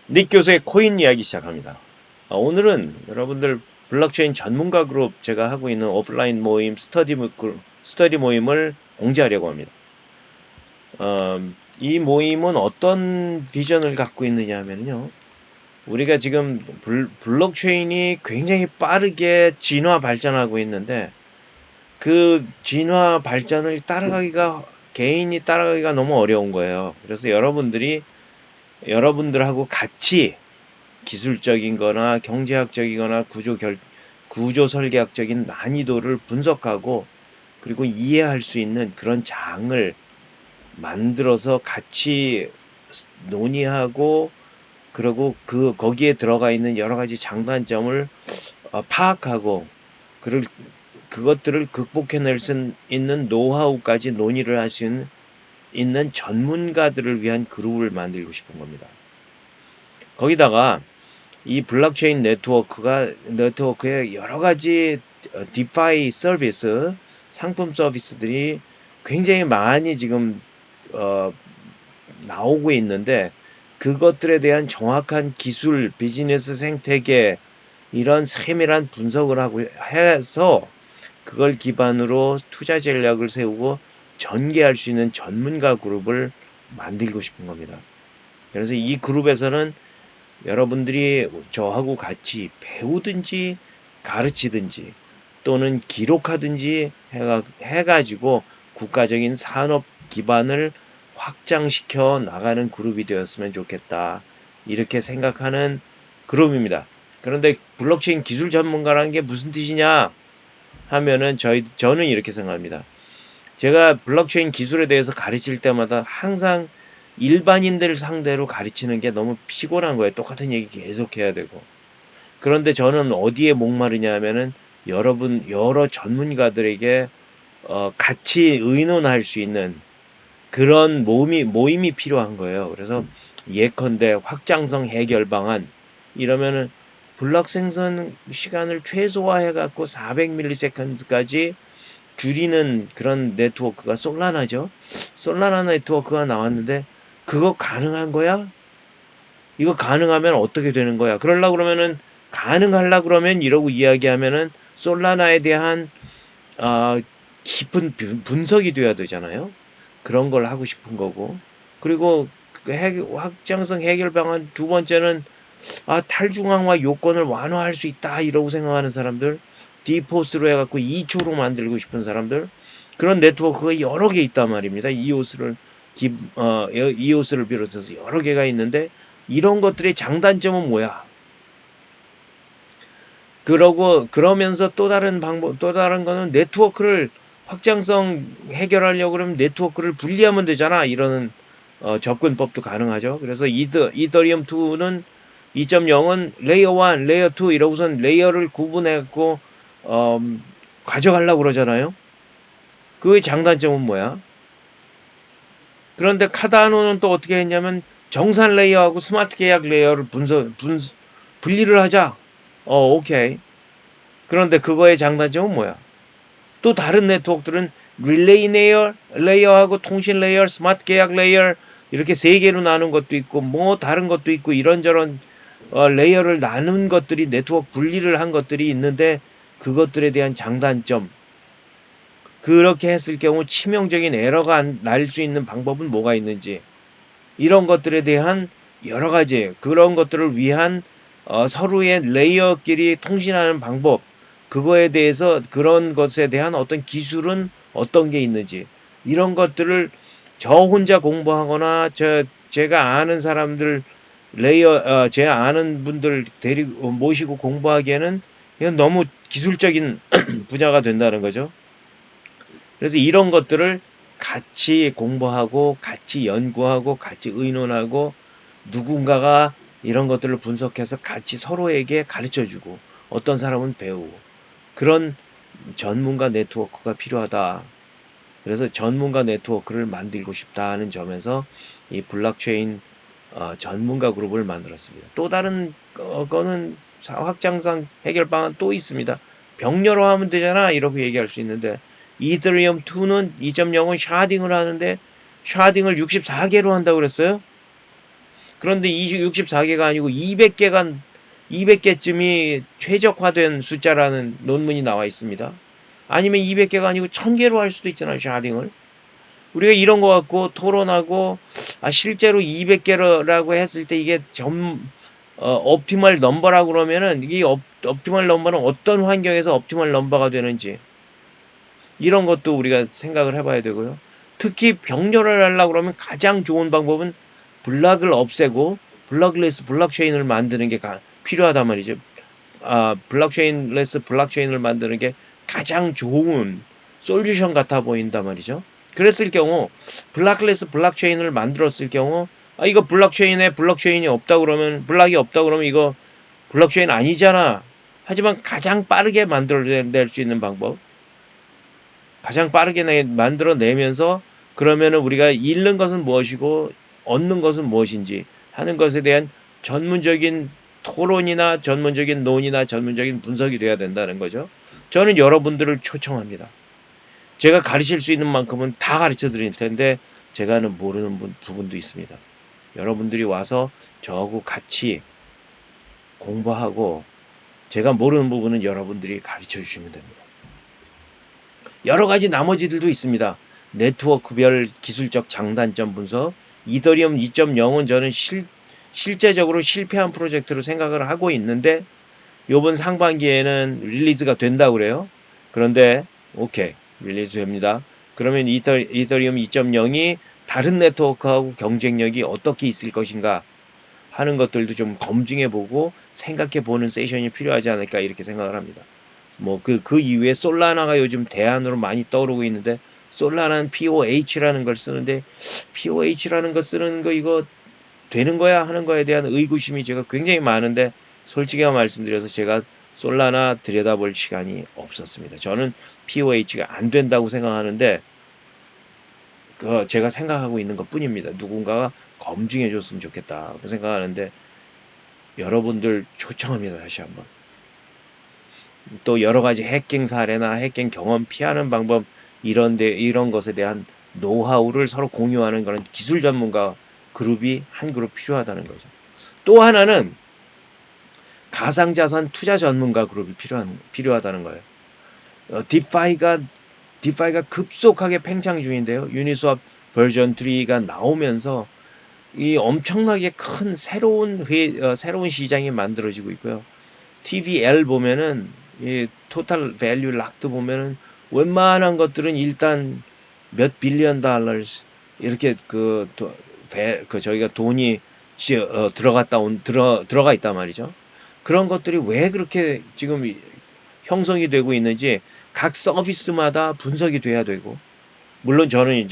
닉 교수의 코인 이야기 시작합니다. 오늘은 여러분들 블록체인 전문가 그룹 제가 하고 있는 오프라인 모임 스터디 모임을 공지하려고 합니다. 이 모임은 어떤 비전을 갖고 있느냐 하면요. 우리가 지금 블록체인이 굉장히 빠르게 진화 발전하고 있는데 그 진화 발전을 개인이 따라가기가 너무 어려운 거예요. 그래서 여러분들하고 같이 기술적인 거나 경제학적이거나 구조 설계학적인 난이도를 분석하고 그리고 이해할 수 있는 그런 장을 만들어서 같이 논의하고 그리고 거기에 들어가 있는 여러 가지 장단점을 파악하고 그것들을 극복해낼 수 있는 노하우까지 논의를 할 수 있는 전문가들을 위한 그룹을 만들고 싶은 겁니다. 거기다가 이 블록체인 네트워크의 여러 가지 디파이 서비스, 상품 서비스들이 굉장히 많이 지금 나오고 있는데 그것들에 대한 정확한 기술, 비즈니스 생태계 이런 세밀한 분석을 하고 해서 그걸 기반으로 투자 전략을 세우고 전개할 수 있는 전문가 그룹을 만들고 싶은 겁니다. 그래서 이 그룹에서는 여러분들이 저하고 같이 배우든지 가르치든지 또는 기록하든지 해가지고 국가적인 산업 기반을 확장시켜 나가는 그룹이 되었으면 좋겠다. 이렇게 생각하는 그룹입니다. 그런데 블록체인 기술 전문가라는 게 무슨 뜻이냐 하면은 저는 이렇게 생각합니다. 제가 블록체인 기술에 대해서 가르칠 때마다 항상 일반인들 상대로 가르치는 게 너무 피곤한 거예요. 똑같은 얘기 계속 해야 되고. 그런데 저는 어디에 목마르냐 하면은 여러 전문가들에게 같이 의논할 수 있는 그런 모임이 필요한 거예요. 그래서 예컨대 확장성 해결 방안 이러면은 블록 생성 시간을 최소화해 갖고 400ms까지 줄이는 그런 네트워크가 솔라나죠. 솔라나 네트워크가 나왔는데 그거 가능한 거야? 이거 가능하면 어떻게 되는 거야? 가능하려 그러면 이러고 이야기하면은 솔라나에 대한 아, 깊은 분석이 돼야 되잖아요. 그런 걸 하고 싶은 거고. 그리고 확장성 해결 방안 두 번째는 탈중앙화 요건을 완화할 수 있다 이러고 생각하는 사람들, 디포스로 해갖고 2초로 만들고 싶은 사람들, 그런 네트워크가 여러 개 있단 말입니다. 이오스를 비롯해서 여러 개가 있는데 이런 것들의 장단점은 뭐야? 그러면서 또 다른 거는 네트워크를 확장성 해결하려고 그러면 네트워크를 분리하면 되잖아. 이런 접근법도 가능하죠. 그래서 이더리움 2는 2.0은 레이어 1, 레이어 2 이러고선 레이어를 구분해갖고 가져가려고 그러잖아요. 그의 장단점은 뭐야? 그런데 카다노는 또 어떻게 했냐면 정산 레이어하고 스마트 계약 레이어를 분리를 하자. 오케이. 그런데 그거의 장단점은 뭐야? 또 다른 네트워크들은 릴레이 레이어하고 통신 레이어, 스마트 계약 레이어 이렇게 세 개로 나눈 것도 있고 뭐 다른 것도 있고 이런저런 레이어를 나눈 것들이 네트워크 분리를 한 것들이 있는데 그것들에 대한 장단점 그렇게 했을 경우 치명적인 에러가 날 수 있는 방법은 뭐가 있는지 이런 것들에 대한 여러 가지 그런 것들을 위한 서로의 레이어끼리 통신하는 방법 그거에 대해서 그런 것에 대한 어떤 기술은 어떤 게 있는지 이런 것들을 저 혼자 공부하거나 제가 아는 사람들 제가 아는 분들 데리고 모시고 공부하기에는 이건 너무 기술적인 분야가 된다는 거죠. 그래서 이런 것들을 같이 공부하고 같이 연구하고 같이 의논하고 누군가가 이런 것들을 분석해서 같이 서로에게 가르쳐주고 어떤 사람은 배우고 그런 전문가 네트워크가 필요하다. 그래서 전문가 네트워크를 만들고 싶다는 점에서 이 블록체인 전문가 그룹을 만들었습니다. 또 다른 거는 확장상 해결 방안 또 있습니다. 병렬화 하면 되잖아 이렇게 얘기할 수 있는데 이더리움 2는 샤딩을 하는데 샤딩을 64개로 한다고 그랬어요. 그런데 64개가 아니고 200개쯤이 최적화된 숫자라는 논문이 나와 있습니다. 아니면 200개가 아니고 1000개로 할 수도 있잖아요, 샤딩을. 우리가 이런 거 갖고 토론하고, 실제로 200개라고 했을 때 이게 옵티멀 넘버라고 그러면은, 이 옵티멀 넘버는 어떤 환경에서 옵티멀 넘버가 되는지, 이런 것도 우리가 생각을 해봐야 되고요. 특히 병렬을 하려고 그러면 가장 좋은 방법은 블락을 없애고 블록체인을 만드는 게 필요하단 말이죠. 블록체인레스 블록체인을 만드는 게 가장 좋은 솔루션 같아 보인단 말이죠. 그랬을 경우 블록레스 블록체인을 만들었을 경우 이거 블록체인에 블록체인이 없다 그러면 블락이 없다 그러면 이거 블록체인 아니잖아. 하지만 가장 빠르게 만들어낼 수 있는 방법, 가장 빠르게 만들어내면서 그러면은 우리가 잃는 것은 무엇이고 얻는 것은 무엇인지 하는 것에 대한 전문적인 토론이나 전문적인 논의나 전문적인 분석이 돼야 된다는 거죠. 저는 여러분들을 초청합니다. 제가 가르칠 수 있는 만큼은 다 가르쳐 드릴 텐데 제가는 모르는 부분도 있습니다. 여러분들이 와서 저하고 같이 공부하고 제가 모르는 부분은 여러분들이 가르쳐 주시면 됩니다. 여러 가지 나머지들도 있습니다. 네트워크별 기술적 장단점 분석, 이더리움 2.0은 저는 실제적으로 실패한 프로젝트로 생각을 하고 있는데 요번 상반기에는 릴리즈가 된다고 그래요. 그런데 오케이, 릴리즈 됩니다. 그러면 이더리움 2.0이 다른 네트워크하고 경쟁력이 어떻게 있을 것인가 하는 것들도 좀 검증해보고 생각해보는 세션이 필요하지 않을까 이렇게 생각을 합니다. 그 이후에 솔라나가 요즘 대안으로 많이 떠오르고 있는데, 솔라나는 POH라는 걸 쓰는데, POH라는 거 쓰는 거 이거 되는 거야 하는 거에 대한 의구심이 제가 굉장히 많은데, 솔직히 말씀드려서 제가 솔라나 들여다볼 시간이 없었습니다. 저는 POH가 안 된다고 생각하는데, 제가 생각하고 있는 것 뿐입니다. 누군가가 검증해 줬으면 좋겠다고 생각하는데, 여러분들 초청합니다. 다시 한번. 또 여러 가지 해킹 사례나 해킹 경험 피하는 방법 이런 것에 대한 노하우를 서로 공유하는 그런 기술 전문가 그룹이 한 그룹 필요하다는 거죠. 또 하나는 가상자산 투자 전문가 그룹이 필요하다는 거예요. 디파이가 급속하게 팽창 중인데요. 유니스왑 버전 3가 나오면서 이 엄청나게 큰 새로운 시장이 만들어지고 있고요. TVL 보면은 이 토탈 밸류 락드 보면은 웬만한 것들은 일단 몇 빌리언 달러 이렇게 저희가 돈이 들어가 있단 말이죠. 그런 것들이 왜 그렇게 지금 형성이 되고 있는지 각 서비스마다 분석이 돼야 되고, 물론 전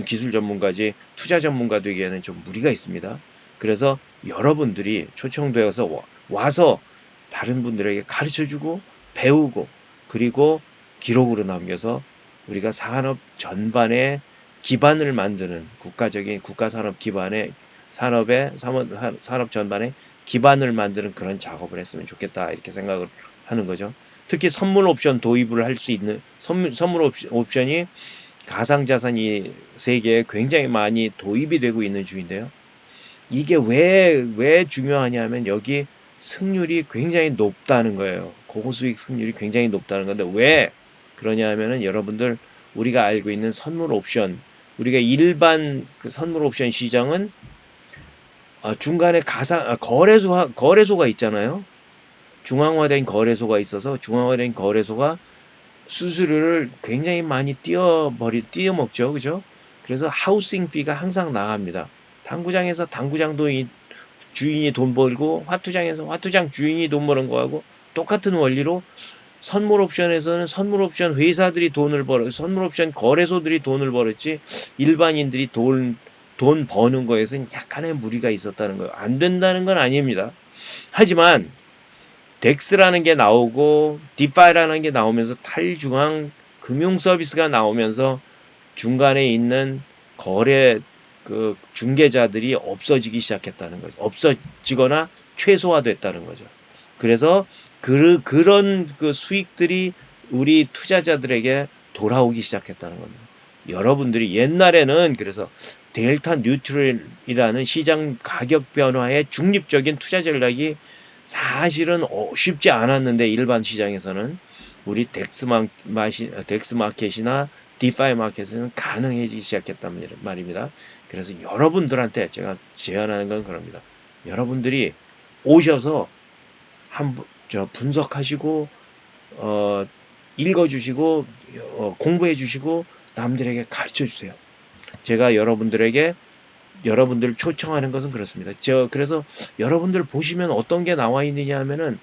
기술 전문가지 투자 전문가 되기에는 좀 무리가 있습니다. 그래서 여러분들이 초청되어서 와서 다른 분들에게 가르쳐주고 배우고 그리고 기록으로 남겨서 우리가 산업 전반의 기반을 만드는 국가 산업 기반의 산업 전반의 기반을 만드는 그런 작업을 했으면 좋겠다 이렇게 생각을 하는 거죠. 특히 선물 옵션 도입을 할 수 있는 선물 옵션이 가상자산이 세계에 굉장히 많이 도입이 되고 있는 중인데요. 이게 왜 중요하냐면 여기 승률이 굉장히 높다는 거예요. 고수익 승률이 굉장히 높다는 건데 왜 그러냐 하면은 여러분들 우리가 알고 있는 선물 옵션, 우리가 일반 그 선물 옵션 시장은 중간에 거래소가 있잖아요. 중앙화된 거래소가 있어서 중앙화된 거래소가 수수료를 굉장히 많이 띄어먹죠. 그죠? 그래서 하우싱 피가 항상 나갑니다. 당구장에서 당구장 주인이 돈 벌고 화투장에서 화투장 주인이 돈 버는 거하고 똑같은 원리로 선물 옵션에서는 선물 옵션 회사들이 선물 옵션 거래소들이 돈을 벌었지 일반인들이 돈 버는 거에서는 약간의 무리가 있었다는 거예요. 안 된다는 건 아닙니다. 하지만 덱스라는 게 나오고 디파이라는 게 나오면서 탈중앙 금융 서비스가 나오면서 중간에 있는 거래 중개자들이 없어지기 시작했다는 거죠. 없어지거나 최소화됐다는 거죠. 그래서 그런 수익들이 우리 투자자들에게 돌아오기 시작했다는 겁니다. 여러분들이 옛날에는 그래서 델타 뉴트럴이라는 시장 가격 변화의 중립적인 투자 전략이 사실은 쉽지 않았는데 일반 시장에서는 우리 덱스 마켓이나 디파이 마켓은 가능해지기 시작했단 말입니다. 그래서 여러분들한테 제가 제안하는 건 그럽니다. 여러분들이 오셔서 한번 분석하시고 읽어주시고 공부해 주시고 남들에게 가르쳐 주세요. 제가 여러분들 초청하는 것은 그렇습니다. 그래서 여러분들 보시면 어떤 게 나와 있느냐 하면은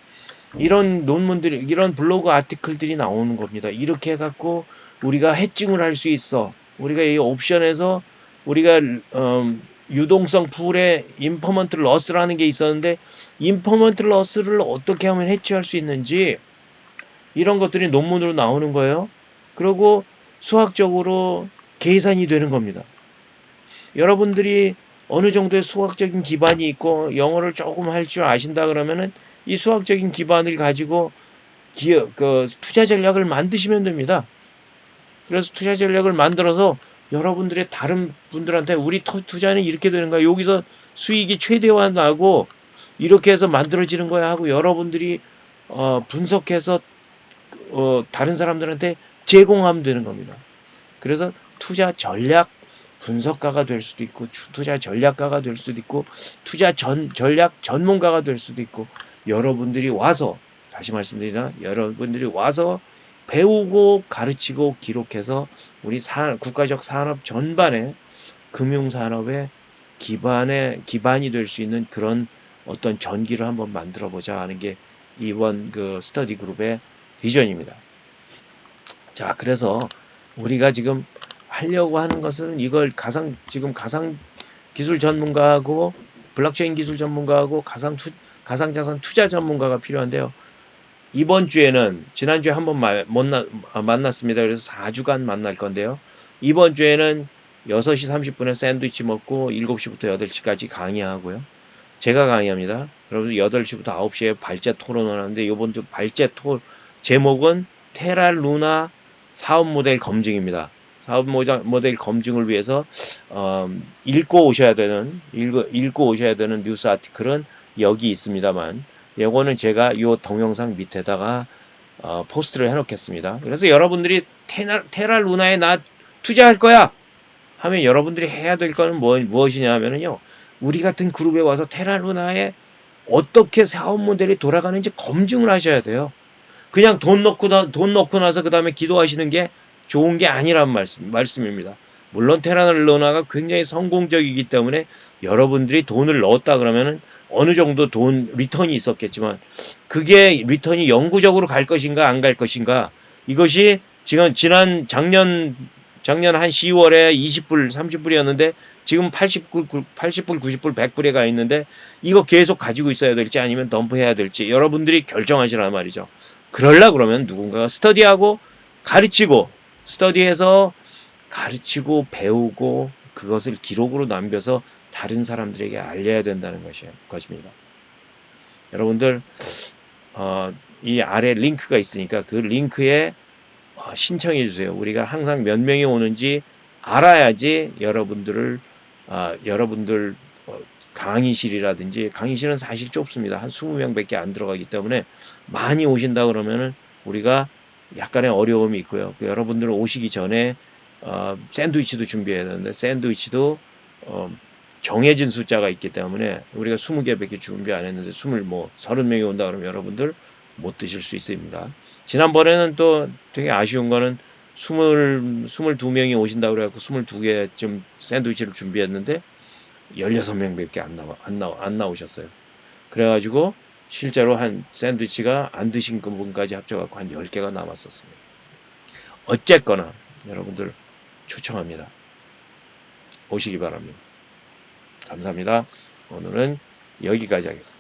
이런 논문들이, 이런 블로그 아티클들이 나오는 겁니다. 이렇게 해갖고 우리가 해칭을 할 수 있어. 우리가 이 옵션에서 우리가 유동성 풀에 인퍼먼트 러스라는 게 있었는데 인퍼먼트 러스를 어떻게 하면 해치할 수 있는지 이런 것들이 논문으로 나오는 거예요. 그리고 수학적으로 계산이 되는 겁니다. 여러분들이 어느 정도의 수학적인 기반이 있고 영어를 조금 할 줄 아신다 그러면은 이 수학적인 기반을 가지고 투자 전략을 만드시면 됩니다. 그래서 투자 전략을 만들어서 여러분들의 다른 분들한테 우리 투자는 이렇게 되는 거야. 여기서 수익이 최대화 나고 이렇게 해서 만들어지는 거야 하고 여러분들이 분석해서 다른 사람들한테 제공하면 되는 겁니다. 그래서 투자 전략 분석가가 될 수도 있고 투자 전략가가 될 수도 있고 투자 전략 전문가가 될 수도 있고 여러분들이 와서 다시 말씀드리나 여러분들이 와서 배우고 가르치고 기록해서 우리 국가적 산업 전반에 금융산업의 기반이 될 수 있는 그런 어떤 전기를 한번 만들어 보자 하는 게 이번 그 스터디 그룹의 비전입니다. 자, 그래서 우리가 지금 하려고 하는 것은 이걸 가상 기술 전문가하고 블록체인 기술 전문가하고 가상자산 투자 전문가가 필요한데요. 이번 주에는 지난주에 한번 만났습니다. 그래서 4주간 만날 건데요. 이번 주에는 6시 30분에 샌드위치 먹고 7시부터 8시까지 강의하고요. 제가 강의합니다. 여러분 8시부터 9시에 발제 토론을 하는데 이번 주 발제 제목은 테라 루나 사업 모델 검증입니다. 사업 모델 검증을 위해서 읽고 오셔야 되는 뉴스 아티클은 여기 있습니다만 이거는 제가 이 동영상 밑에다가 포스트를 해놓겠습니다. 그래서 여러분들이 테라 루나에 나 투자할 거야 하면 여러분들이 해야 될 거는 무엇이냐 하면은요. 우리 같은 그룹에 와서 테라 루나에 어떻게 사업 모델이 돌아가는지 검증을 하셔야 돼요. 그냥 돈 넣고 나서 그 다음에 기도하시는 게 좋은 게 아니란 말씀입니다. 물론 테라 루나가 굉장히 성공적이기 때문에 여러분들이 돈을 넣었다 그러면은 어느 정도 리턴이 있었겠지만 그게 리턴이 영구적으로 갈 것인가 안 갈 것인가 이것이 지금 작년 한 10월에 20불 30불이었는데 지금 80불 90불 100불에 가 있는데 이거 계속 가지고 있어야 될지 아니면 덤프해야 될지 여러분들이 결정하시란 말이죠. 그러려 그러면 누군가가 스터디해서 가르치고 배우고 그것을 기록으로 남겨서 다른 사람들에게 알려야 된다는 것입니다. 여러분들 이 아래 링크가 있으니까 그 링크에 신청해 주세요. 우리가 항상 몇 명이 오는지 알아야지 여러분들 강의실은 사실 좁습니다. 한 20명밖에 안 들어가기 때문에 많이 오신다 그러면은 우리가 약간의 어려움이 있고요. 여러분들 오시기 전에 샌드위치도 준비해야 되는데 샌드위치도 정해진 숫자가 있기 때문에 우리가 20개밖에 준비 안 했는데 30명이 온다 그러면 여러분들 못 드실 수 있습니다. 지난번에는 또 되게 아쉬운 거는 22명이 오신다 그래갖고 22개쯤 샌드위치를 준비했는데 16명밖에 안 나오셨어요. 그래가지고 실제로 한 샌드위치가 안 드신 분까지 합쳐갖고 한 10개가 남았었습니다. 어쨌거나 여러분들 초청합니다. 오시기 바랍니다. 감사합니다. 오늘은 여기까지 하겠습니다.